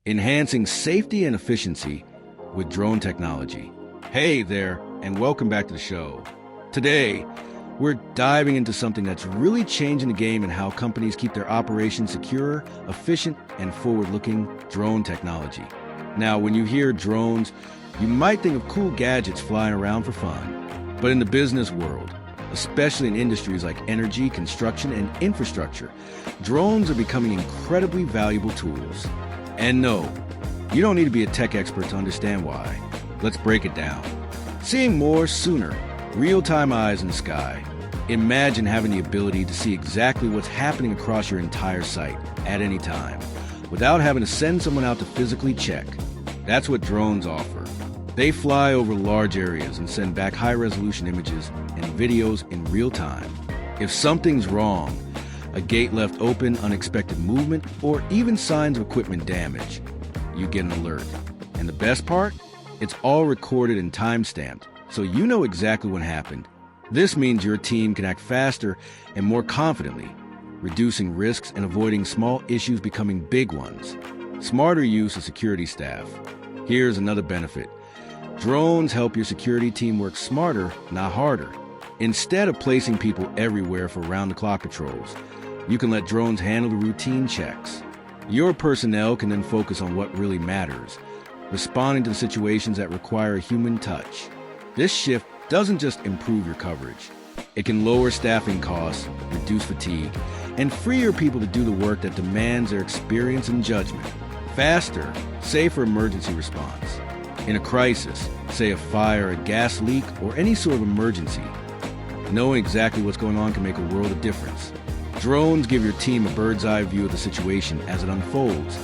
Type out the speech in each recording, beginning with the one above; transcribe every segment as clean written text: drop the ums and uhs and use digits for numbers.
enhancing safety and efficiency with drone technology. Hey there, and welcome back to the show. Today, we're diving into something that's really changing the game in how companies keep their operations secure, efficient, and forward-looking: drone technology. Now, when you hear drones, you might think of cool gadgets flying around for fun. But in the business world, especially in industries like energy, construction, and infrastructure, drones are becoming incredibly valuable tools. And no, you don't need to be a tech expert to understand why. Let's break it down. Seeing more sooner, real-time eyes in the sky. Imagine having the ability to see exactly what's happening across your entire site at any time, without having to send someone out to physically check. That's what drones offer. They fly over large areas and send back high-resolution images and videos in real time. If something's wrong, a gate left open, unexpected movement, or even signs of equipment damage, you get an alert. And the best part? It's all recorded and time-stamped, so you know exactly what happened. This means your team can act faster and more confidently, reducing risks and avoiding small issues becoming big ones. Smarter use of security staff. Here's another benefit. Drones help your security team work smarter, not harder. Instead of placing people everywhere for round-the-clock patrols, you can let drones handle the routine checks. Your personnel can then focus on what really matters, responding to situations that require a human touch. This shift doesn't just improve your coverage. It can lower staffing costs, reduce fatigue, and free your people to do the work that demands their experience and judgment. Faster, safer emergency response. In a crisis, say a fire, a gas leak, or any sort of emergency, knowing exactly what's going on can make a world of difference. Drones give your team a bird's-eye view of the situation as it unfolds,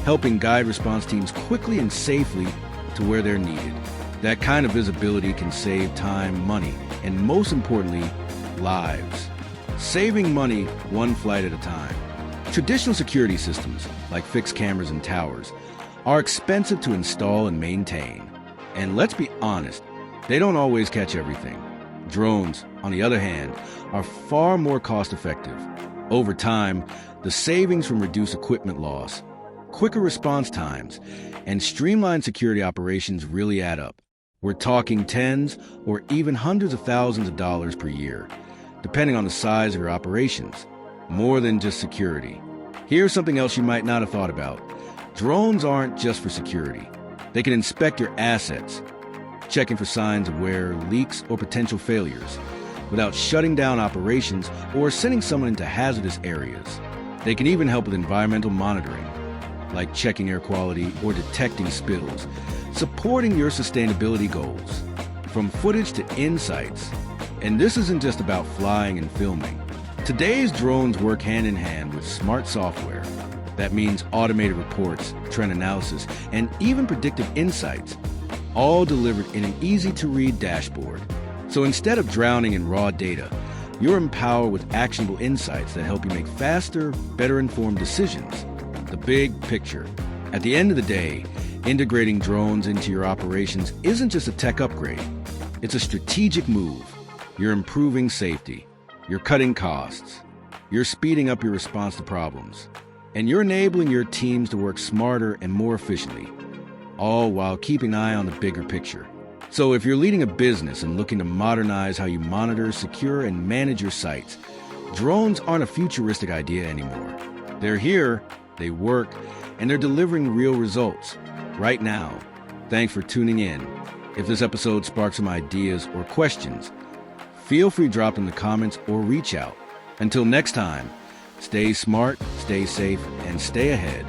helping guide response teams quickly and safely to where they're needed. That kind of visibility can save time, money, and most importantly, lives. Saving money one flight at a time. Traditional security systems, like fixed cameras and towers, are expensive to install and maintain. And let's be honest, they don't always catch everything. Drones, on the other hand, are far more cost-effective. Over time, the savings from reduced equipment loss, quicker response times, and streamlined security operations really add up. We're talking tens or even hundreds of thousands of dollars per year, depending on the size of your operations. More than just security. Here's something else you might not have thought about. Drones aren't just for security. They can inspect your assets, checking for signs of wear, leaks, or potential failures, without shutting down operations or sending someone into hazardous areas. They can even help with environmental monitoring, like checking air quality or detecting spills, supporting your sustainability goals. From footage to insights. And this isn't just about flying and filming. Today's drones work hand in hand with smart software. That means automated reports, trend analysis, and even predictive insights, all delivered in an easy-to-read dashboard. So instead of drowning in raw data, you're empowered with actionable insights that help you make faster, better-informed decisions. The big picture. At the end of the day, integrating drones into your operations isn't just a tech upgrade. It's a strategic move. You're improving safety. You're cutting costs. You're speeding up your response to problems. And you're enabling your teams to work smarter and more efficiently, all while keeping an eye on the bigger picture. So if you're leading a business and looking to modernize how you monitor, secure, and manage your sites, drones aren't a futuristic idea anymore. They're here, they work, and they're delivering real results right now. Thanks for tuning in. If this episode sparked some ideas or questions, feel free to drop them in the comments or reach out. Until next time, stay smart, stay safe, and stay ahead.